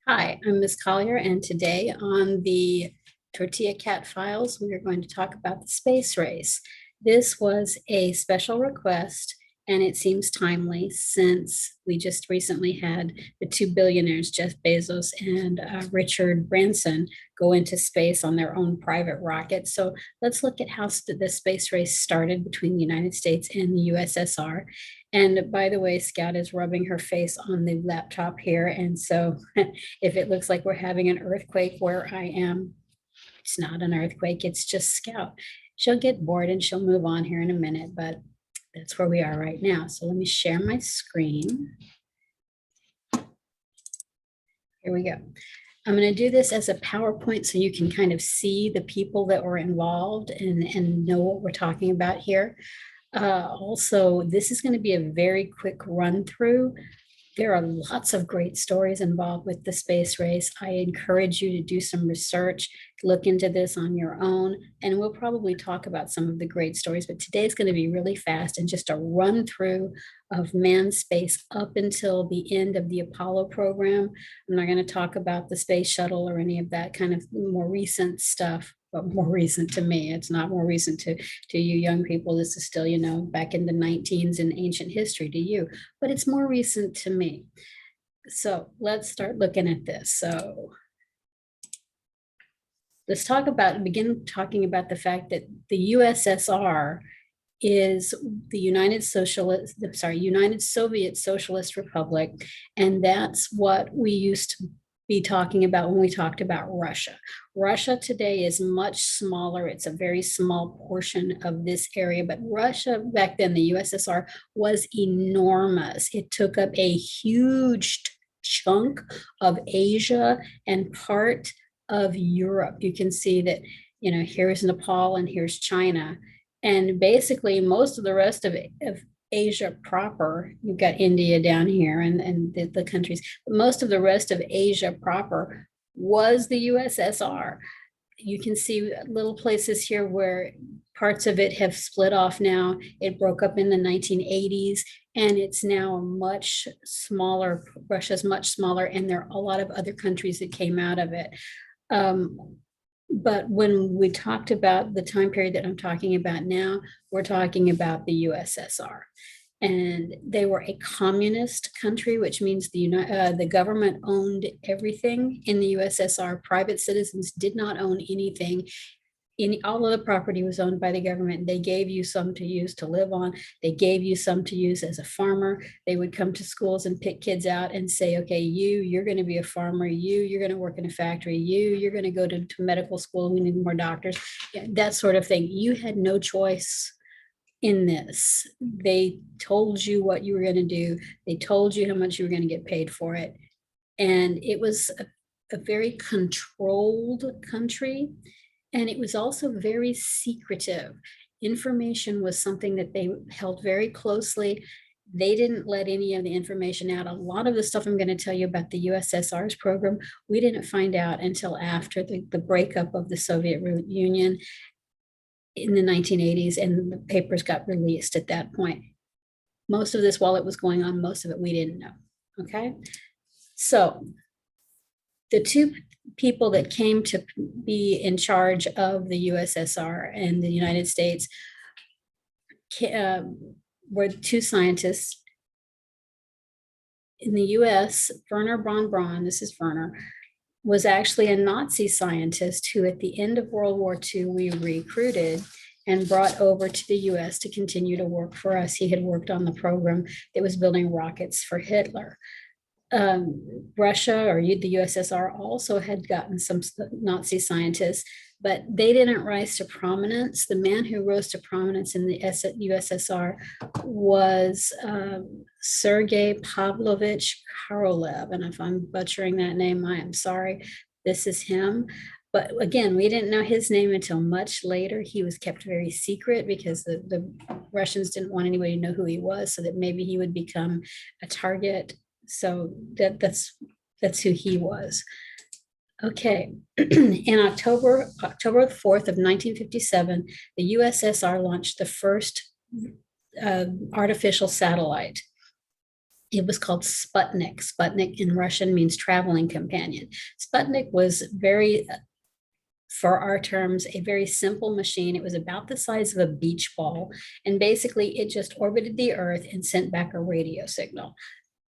Hi, I'm Ms. Collier, and today on the Tortilla Cat Files, we are going to talk about the space race. This was a special request, and it seems timely since we just recently had the two billionaires, Jeff Bezos and Richard Branson, go into space on their own private rocket. So let's look at how the space race started between the United States and the USSR. And by the way, Scout is rubbing her face on the laptop here. And so if it looks like we're having an earthquake where I am, it's not an earthquake, it's just Scout. She'll get bored and she'll move on here in a minute, but that's where we are right now. So let me share my screen. Here we go. I'm going to do this as a PowerPoint so you can kind of see the people that were involved and know what we're talking about here. Also, this is going to be a very quick run through. There are lots of great stories involved with the space race. I encourage you to do some research, look into this on your own, and we'll probably talk about some of the great stories. But today's going to be really fast and just a run through of manned space up until the end of the Apollo program. I'm not going to talk about the space shuttle or any of that kind of more recent stuff. But more recent to me. It's not more recent to you young people. This is still, back in the 19s in ancient history to you, but it's more recent to me. So let's start looking at this. So let's begin talking about the fact that the USSR is the United Soviet Socialist Republic, and that's what we used to be talking about when we talked about Russia. Russia today is much smaller. It's a very small portion of this area, but Russia back then, the USSR, was enormous. It took up a huge chunk of Asia and part of Europe. You can see that, here's Nepal and here's China. And basically most of the rest of Asia proper, you've got India down here and the countries, but most of the rest of Asia proper was the USSR. You can see little places here where parts of it have split off now. It broke up in the 1980s and it's now a much smaller, Russia's much smaller, and there are a lot of other countries that came out of it. But when we talked about the time period that I'm talking about now, we're talking about the USSR. And they were a communist country, which means the government owned everything in the USSR. Private citizens did not own anything. All of the property was owned by the government. They gave you some to use to live on. They gave you some to use as a farmer. They would come to schools and pick kids out and say, okay, you're going to be a farmer. You're going to work in a factory. You're going to go to medical school. We need more doctors. Yeah, that sort of thing. You had no choice in this. They told you what you were going to do. They told you how much you were going to get paid for it. And it was a very controlled country. And it was also very secretive. Information was something that they held very closely. They didn't let any of the information out. A lot of the stuff I'm going to tell you about the USSR's program, we didn't find out until after the breakup of the Soviet Union in the 1980s, and the papers got released at that point. Most of this, while it was going on, most of it we didn't know. Okay. So the two people that came to be in charge of the USSR and the United States were two scientists. In the US, Werner von Braun, this is Werner, was actually a Nazi scientist who at the end of World War II, we recruited and brought over to the US to continue to work for us. He had worked on the program that was building rockets for Hitler. Russia or the USSR also had gotten some Nazi scientists, but they didn't rise to prominence. The man who rose to prominence in the USSR was Sergei Pavlovich Korolev. And if I'm butchering that name, I am sorry. This is him. But again, we didn't know his name until much later. He was kept very secret because the Russians didn't want anybody to know who he was, so that maybe he would become a target. So that's who he was. Okay, in October 4th of 1957, the USSR launched the first artificial satellite. It was called Sputnik. Sputnik in Russian means traveling companion. Sputnik was very, for our terms, a very simple machine. It was about the size of a beach ball. And basically it just orbited the Earth and sent back a radio signal.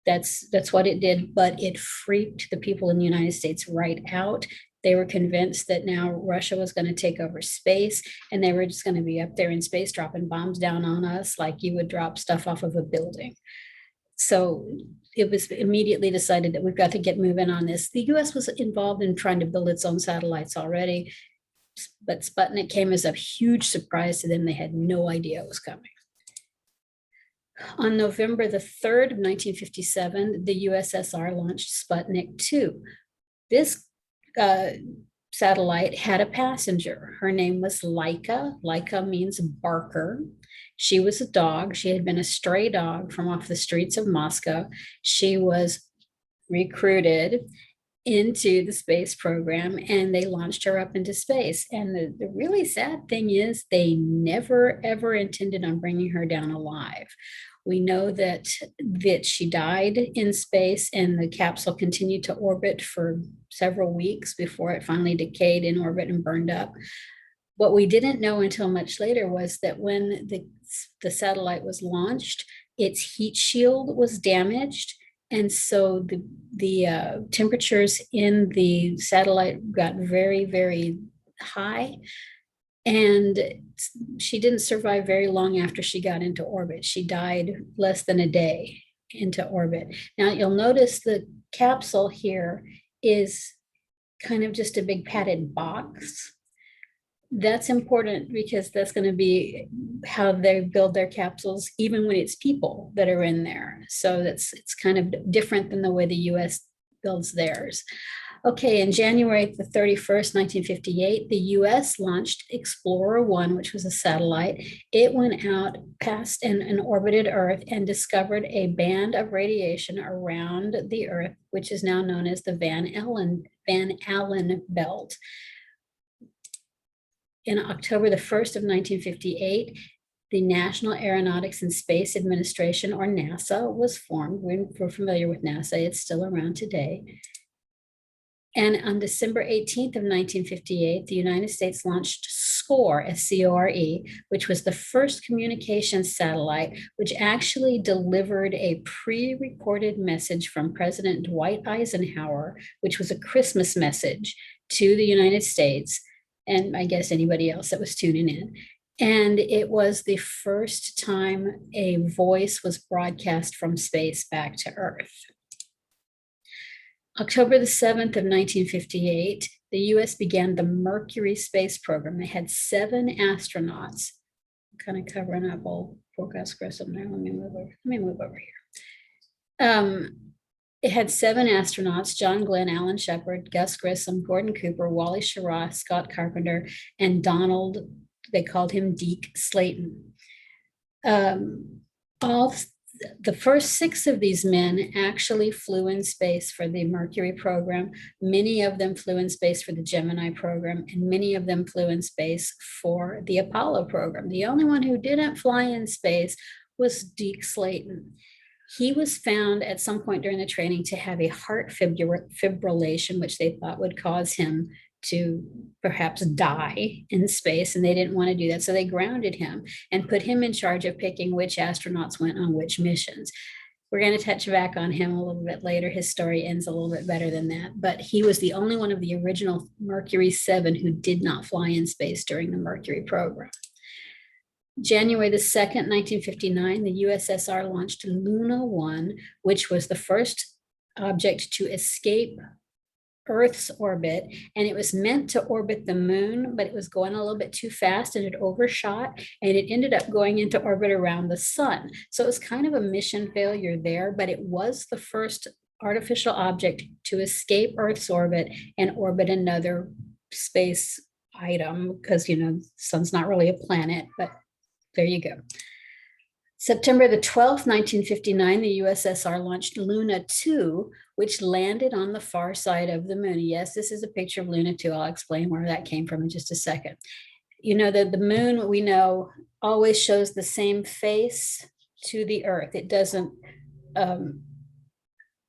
That's what it did, but it freaked the people in the United States right out. They were convinced that now Russia was going to take over space, and they were just going to be up there in space dropping bombs down on us like you would drop stuff off of a building. So it was immediately decided that we've got to get moving on this. The US was involved in trying to build its own satellites already, but Sputnik came as a huge surprise to them. They had no idea it was coming. On November the 3rd of 1957, the USSR launched Sputnik 2. This satellite had a passenger. Her name was Lyka. Lyka means barker. She was a dog. She had been a stray dog from off the streets of Moscow. She was recruited into the space program, and they launched her up into space. And the really sad thing is they never, ever intended on bringing her down alive. We know that she died in space, and the capsule continued to orbit for several weeks before it finally decayed in orbit and burned up. What we didn't know until much later was that when the satellite was launched, its heat shield was damaged. And so the temperatures in the satellite got very, very high. And she didn't survive very long after she got into orbit. She died less than a day into orbit. Now you'll notice the capsule here is kind of just a big padded box. That's important because that's going to be how they build their capsules, even when it's people that are in there. So it's kind of different than the way the US builds theirs. Okay, in January the 31st, 1958, the US launched Explorer 1, which was a satellite. It went out past and orbited Earth and discovered a band of radiation around the Earth, which is now known as the Van Allen belt. In October the 1st of 1958, the National Aeronautics and Space Administration, or NASA, was formed. We're familiar with NASA. It's still around today. And on December 18th of 1958, the United States launched SCORE, S-C-O-R-E, which was the first communications satellite, which actually delivered a pre-recorded message from President Dwight Eisenhower, which was a Christmas message to the United States, and I guess anybody else that was tuning in. And it was the first time a voice was broadcast from space back to Earth. October the 7th of 1958, the US began the Mercury space program. They had 7 astronauts. I'm kind of covering up old poor Gus Grissom there. Let me move over here. It had 7 astronauts: John Glenn, Alan Shepard, Gus Grissom, Gordon Cooper, Wally Schirra, Scott Carpenter, and Donald, they called him Deke Slayton. The first 6 of these men actually flew in space for the Mercury program. Many of them flew in space for the Gemini program, and many of them flew in space for the Apollo program. The only one who didn't fly in space was Deke Slayton. He was found at some point during the training to have a heart fibrillation, which they thought would cause him to perhaps die in space, and they didn't want to do that. So they grounded him and put him in charge of picking which astronauts went on which missions. We're going to touch back on him a little bit later. His story ends a little bit better than that, but he was the only one of the original Mercury 7 who did not fly in space during the Mercury program. January the 2nd, 1959, the USSR launched Luna 1, which was the first object to escape Earth's orbit, and it was meant to orbit the moon, but it was going a little bit too fast and it overshot, and it ended up going into orbit around the sun. So it was kind of a mission failure there, but it was the first artificial object to escape Earth's orbit and orbit another space item, because, you know, the sun's not really a planet, but there you go. September the 12th, 1959, the USSR launched Luna 2, which landed on the far side of the moon. Yes, this is a picture of Luna 2. I'll explain where that came from in just a second. You know that the moon, we know, always shows the same face to the Earth. It doesn't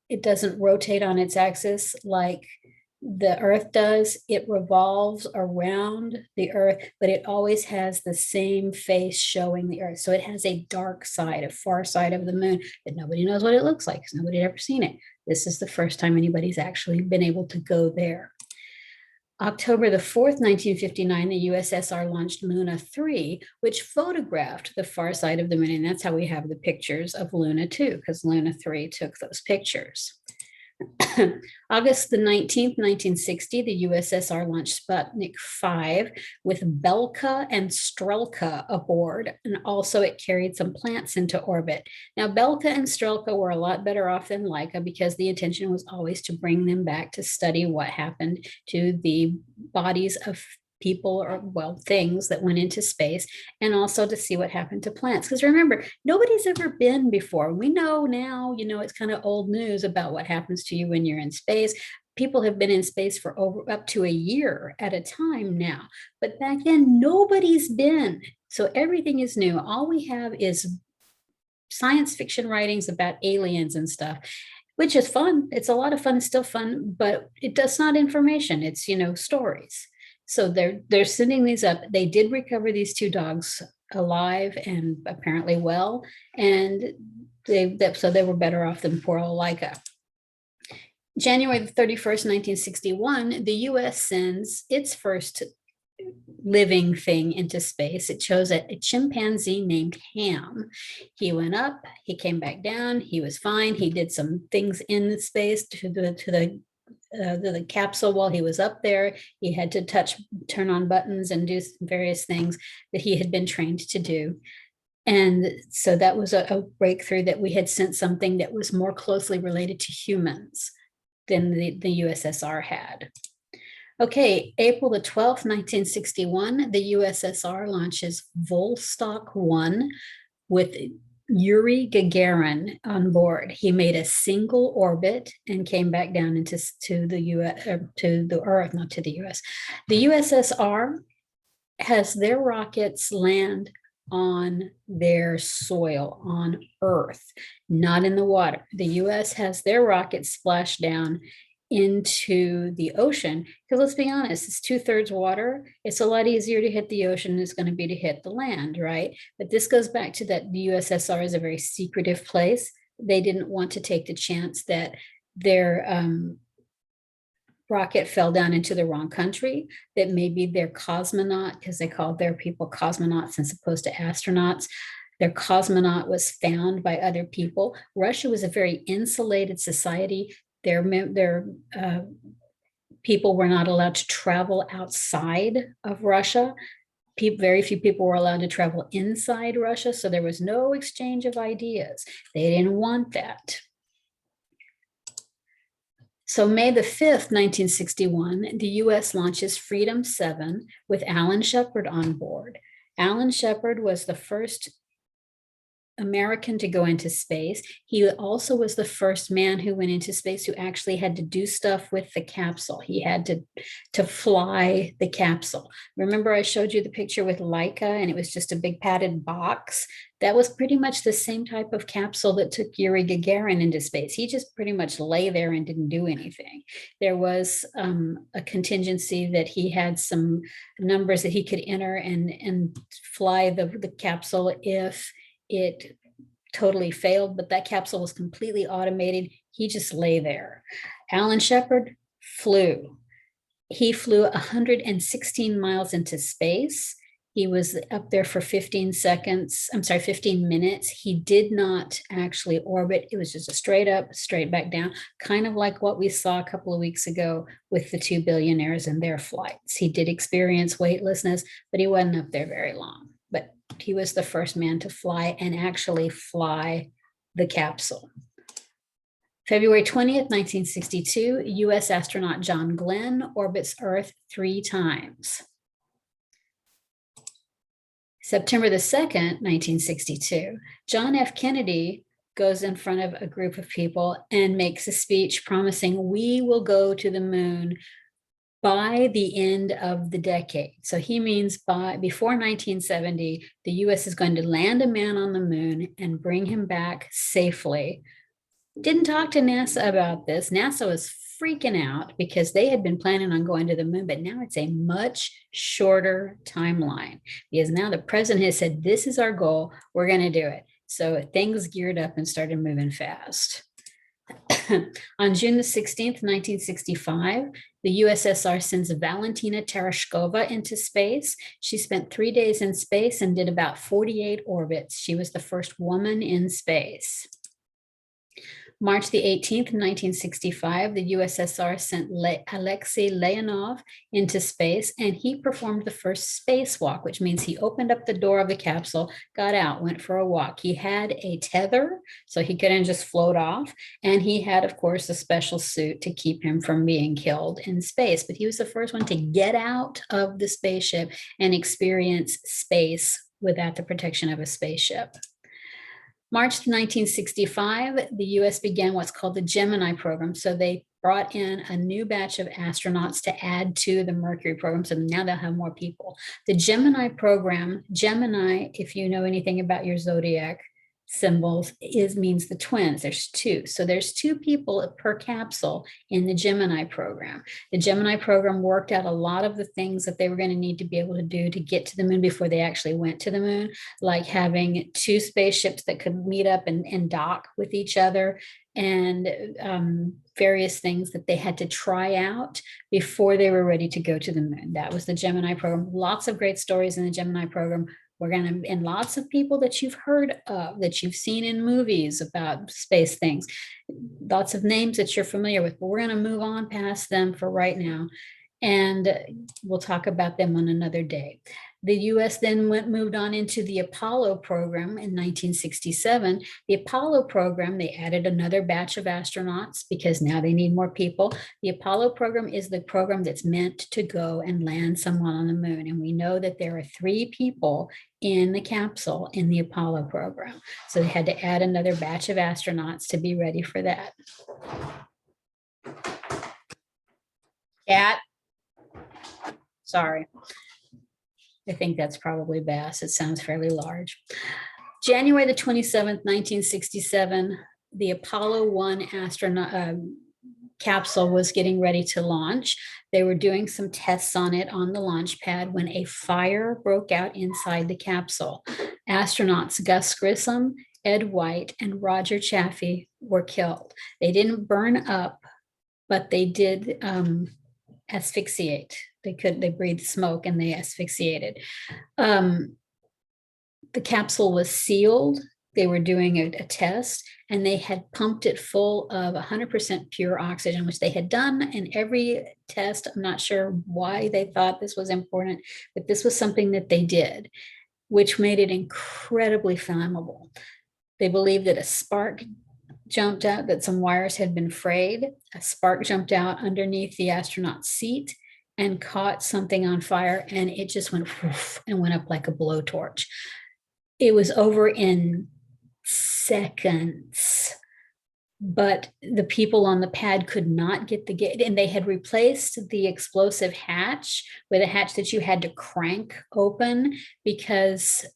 it doesn't rotate on its axis like the Earth does. It revolves around the Earth, but it always has the same face showing the Earth. So it has a dark side, a far side of the moon that nobody knows what it looks like because nobody had ever seen it. This is the first time anybody's actually been able to go there. October the 4th, 1959, the USSR launched Luna 3, which photographed the far side of the moon. And that's how we have the pictures of Luna 2, because Luna 3 took those pictures. August the 19th, 1960, the USSR launched Sputnik 5 with Belka and Strelka aboard, and also it carried some plants into orbit. Now, Belka and Strelka were a lot better off than Lyka because the intention was always to bring them back to study what happened to the bodies of people or, well, things that went into space, and also to see what happened to plants. Because remember, nobody's ever been before. We know now, it's kind of old news about what happens to you when you're in space. People have been in space for up to a year at a time now. But back then, nobody's been. So everything is new. All we have is science fiction writings about aliens and stuff, which is fun. It's a lot of fun. It's still fun, but it's not information. It's, stories. So they're sending these up. They did recover these two dogs alive and apparently well, and so they were better off than poor old Lyka. January the 31st, 1961, the US sends its first living thing into space. It chose a chimpanzee named Ham. He went up, he came back down, he was fine. He did some things in the space to the capsule while he was up there. He had to turn on buttons and do various things that he had been trained to do. And so that was a breakthrough, that we had sent something that was more closely related to humans than the USSR had. Okay, April the 12th, 1961, the USSR launches Vostok 1 with Yuri Gagarin on board. He made a single orbit and came back down into the US, to the Earth, not to the US. The USSR has their rockets land on their soil, on Earth, not in the water. The US has their rockets splash down into the ocean, because let's be honest, it's 2/3 water. It's a lot easier to hit the ocean than it's going to be to hit the land, right? But this goes back to that the USSR is a very secretive place. They didn't want to take the chance that their rocket fell down into the wrong country, that maybe their cosmonaut, because they called their people cosmonauts as opposed to astronauts, their cosmonaut was found by other people. Russia was a very insulated society. Their people were not allowed to travel outside of Russia. Very few people were allowed to travel inside Russia, so there was no exchange of ideas. They didn't want that. So May the 5th, 1961, the US launches Freedom 7 with Alan Shepard on board. Alan Shepard was the first American to go into space. He also was the first man who went into space who actually had to do stuff with the capsule. He had to fly the capsule. Remember, I showed you the picture with Lyka, and it was just a big padded box. That was pretty much the same type of capsule that took Yuri Gagarin into space. He just pretty much lay there and didn't do anything. There was a contingency that he had some numbers that he could enter and fly the capsule if it totally failed, but that capsule was completely automated. He just lay there. Alan Shepard flew. He flew 116 miles into space. He was up there for 15 minutes. He did not actually orbit. It was just a straight up, straight back down, kind of like what we saw a couple of weeks ago with the two billionaires and their flights. He did experience weightlessness, but he wasn't up there very long. But he was the first man to fly and actually fly the capsule. February 20th, 1962, US astronaut John Glenn orbits Earth 3 times. September the 2nd, 1962, John F. Kennedy goes in front of a group of people and makes a speech promising we will go to the moon by the end of the decade. So he means before 1970, the US is going to land a man on the moon and bring him back safely Didn't talk to NASA about this. NASA was freaking out because they had been planning on going to the moon, but now it's a much shorter timeline because now the president has said, this is our goal. We're going to do it. So things geared up and started moving fast. On June the 16th, 1965, the USSR sends Valentina Tereshkova into space. She spent 3 days in space and did about 48 orbits. She was the first woman in space. March the 18th, 1965, the USSR sent Alexei Leonov into space, and he performed the first spacewalk, which means he opened up the door of the capsule, got out, went for a walk. He had a tether, so he couldn't just float off, and he had, of course, a special suit to keep him from being killed in space. But he was the first one to get out of the spaceship and experience space without the protection of a spaceship. March 1965, the US began what's called the Gemini Program. So they brought in a new batch of astronauts to add to the Mercury program. So now they'll have more people. The Gemini program, Gemini, if you know anything about your zodiac symbols, means the twins. There's two. So there's two people per capsule in the Gemini program. The Gemini program worked out a lot of the things that they were going to need to be able to do to get to the moon before they actually went to the moon, like having two spaceships that could meet up and dock with each other, and various things that they had to try out before they were ready to go to the moon. That was the Gemini program. Lots of great stories in the Gemini program. We're going to, and lots of people that you've heard of, that you've seen in movies about space things, lots of names that you're familiar with, but we're going to move on past them for right now. And we'll talk about them on another day. The US then moved on into the Apollo program in 1967. The Apollo program, they added another batch of astronauts because now they need more people. The Apollo program is the program that's meant to go and land someone on the moon. And we know that there are 3 people in the capsule in the Apollo program. So they had to add another batch of astronauts to be ready for that. Cat. Sorry. I think that's probably bass. It sounds fairly large. January the 27th, 1967, the Apollo 1 astronaut capsule was getting ready to launch. They were doing some tests on it on the launch pad when a fire broke out inside the capsule. Astronauts Gus Grissom, Ed White, and Roger Chaffee were killed. They didn't burn up, but they did asphyxiate. They breathed smoke and they asphyxiated. The capsule was sealed. They were doing a test, and they had pumped it full of 100% pure oxygen, which they had done in every test. I'm not sure why they thought this was important, but this was something that they did, which made it incredibly flammable. They believed that a spark jumped out, that some wires had been frayed. A spark jumped out underneath the astronaut's seat and caught something on fire, and it just went whoosh, and went up like a blowtorch. It was over in seconds, but the people on the pad could not get the gate, and they had replaced the explosive hatch with a hatch that you had to crank open because,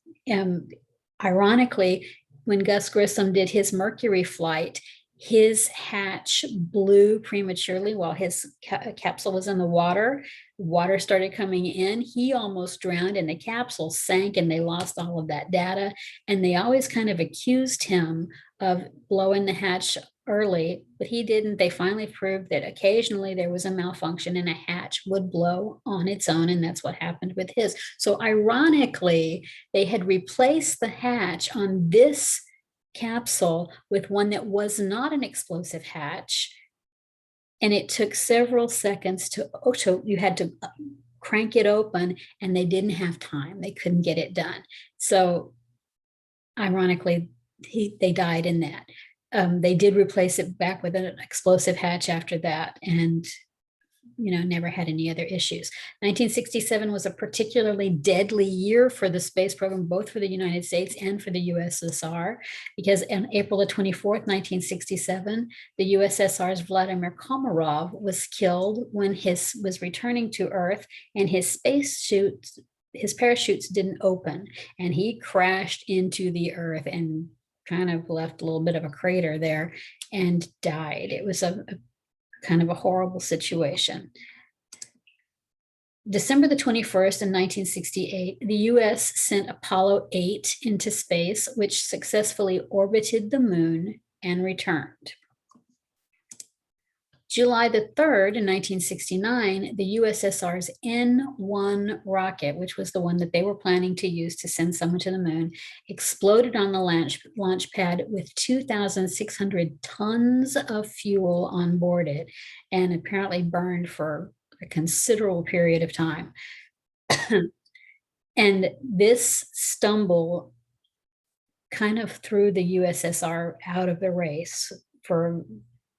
ironically, when Gus Grissom did his Mercury flight, his hatch blew prematurely while his capsule was in the water. Water started coming in. He almost drowned and the capsule sank, and they lost all of that data. And they always kind of accused him of blowing the hatch early, but he didn't. They finally proved that occasionally there was a malfunction and a hatch would blow on its own, and that's what happened with his. So ironically, they had replaced the hatch on this capsule with one that was not an explosive hatch, and it took several seconds to you had to crank it open, and they didn't have time. They couldn't get it done. So ironically, they died in that. They did replace it back with an explosive hatch after that, and never had any other issues. 1967 was a particularly deadly year for the space program, both for the United States and for the USSR, because on April the 24th, 1967, the USSR's Vladimir Komarov was killed when he was returning to Earth, and his parachutes didn't open, and he crashed into the Earth and kind of left a little bit of a crater there and died. It was a kind of a horrible situation. December the 21st in 1968, the US sent Apollo 8 into space, which successfully orbited the moon and returned. July the 3rd in 1969, the USSR's N-1 rocket, which was the one that they were planning to use to send someone to the moon, exploded on the launch pad with 2,600 tons of fuel on board it, and apparently burned for a considerable period of time. And this stumble kind of threw the USSR out of the race for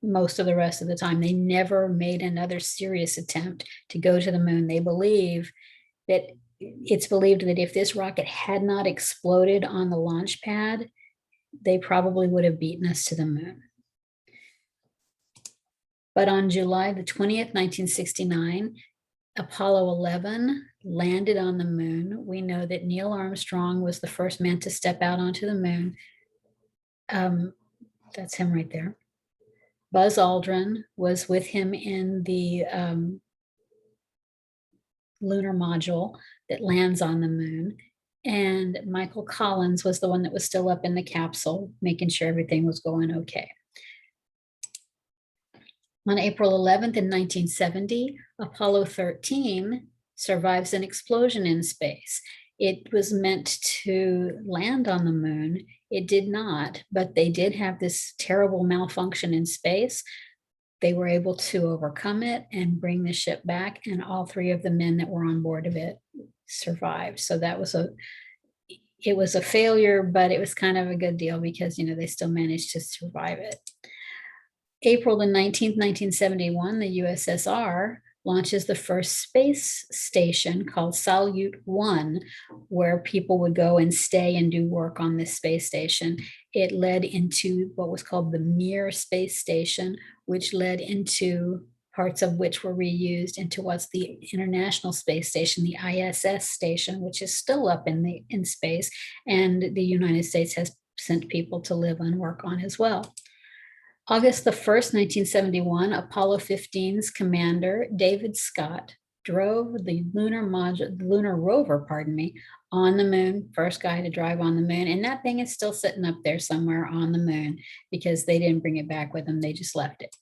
most of the rest of the time. They never made another serious attempt to go to the moon. It's believed that if this rocket had not exploded on the launch pad, they probably would have beaten us to the moon. But on July the 20th, 1969, Apollo 11 landed on the moon. We know that Neil Armstrong was the first man to step out onto the moon. That's him right there. Buzz Aldrin was with him in the lunar module that lands on the moon. And Michael Collins was the one that was still up in the capsule, making sure everything was going okay. On April 11th in 1970, Apollo 13 survives an explosion in space. It was meant to land on the moon. It did not, but they did have this terrible malfunction in space. They were able to overcome it and bring the ship back, and all three of the men that were on board of it survived. So it was a failure, but it was kind of a good deal because, they still managed to survive it. April the 19th, 1971, the USSR launches the first space station called Salyut 1, where people would go and stay and do work on this space station. It led into what was called the Mir space station, which led into parts of which were reused into what's the International Space Station, the ISS station, which is still up in space, and the United States has sent people to live and work on as well. August the 1st, 1971, Apollo 15's commander, David Scott, drove the lunar rover, on the moon, first guy to drive on the moon. And that thing is still sitting up there somewhere on the moon because they didn't bring it back with them. They just left it.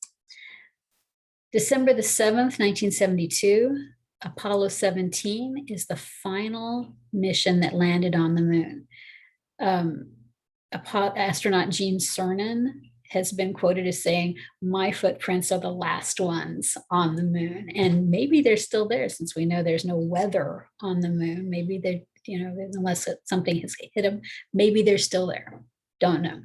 December the 7th, 1972, Apollo 17 is the final mission that landed on the moon. Astronaut Gene Cernan has been quoted as saying, "My footprints are the last ones on the moon." And maybe they're still there, since we know there's no weather on the moon. Maybe they're, unless something has hit them, maybe they're still there. Don't know.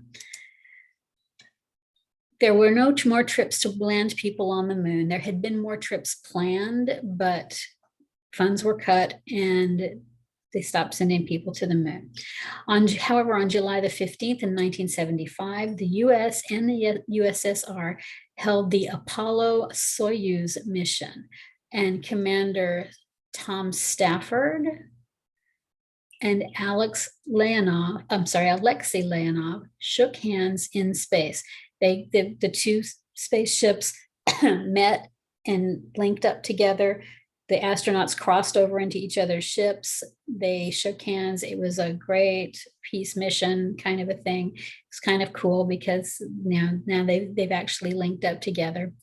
There were no more trips to land people on the moon. There had been more trips planned, but funds were cut and they stopped sending people to the moon. However, on July the 15th in 1975, the US and the USSR held the Apollo Soyuz mission, and Commander Tom Stafford and Alexei Leonov shook hands in space. The two spaceships met and linked up together. The astronauts crossed over into each other's ships. They shook hands. It was a great peace mission kind of a thing. It's kind of cool because now they've actually linked up together.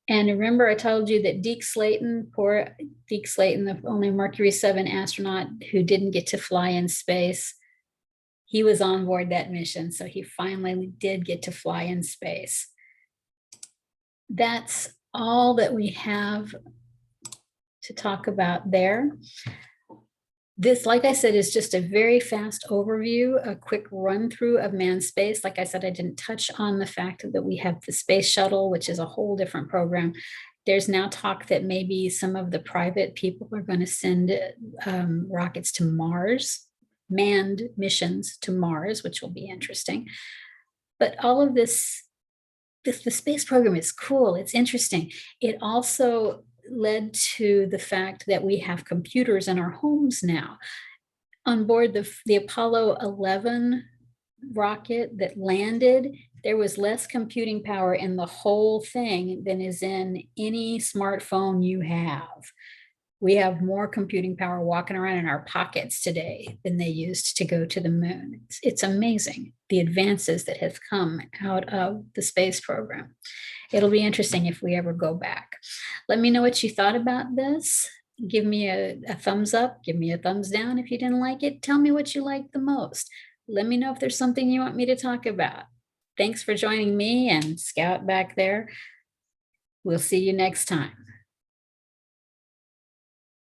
And remember, I told you that poor Deke Slayton, the only Mercury 7 astronaut who didn't get to fly in space, he was on board that mission. So he finally did get to fly in space. That's all that we have to talk about there. This, like I said, is just a very fast overview, a quick run through of manned space. Like I said, I didn't touch on the fact that we have the space shuttle, which is a whole different program. There's now talk that maybe some of the private people are going to send rockets to Mars, manned missions to Mars, which will be interesting. But all of this, the space program is cool. It's interesting. It also led to the fact that we have computers in our homes now. On board the Apollo 11 rocket that landed, there was less computing power in the whole thing than is in any smartphone you have. We have more computing power walking around in our pockets today than they used to go to the moon. It's amazing the advances that have come out of the space program. It'll be interesting if we ever go back. Let me know what you thought about this. Give me a thumbs up, give me a thumbs down if you didn't like it. Tell me what you liked the most. Let me know if there's something you want me to talk about. Thanks for joining me and Scout back there. We'll see you next time.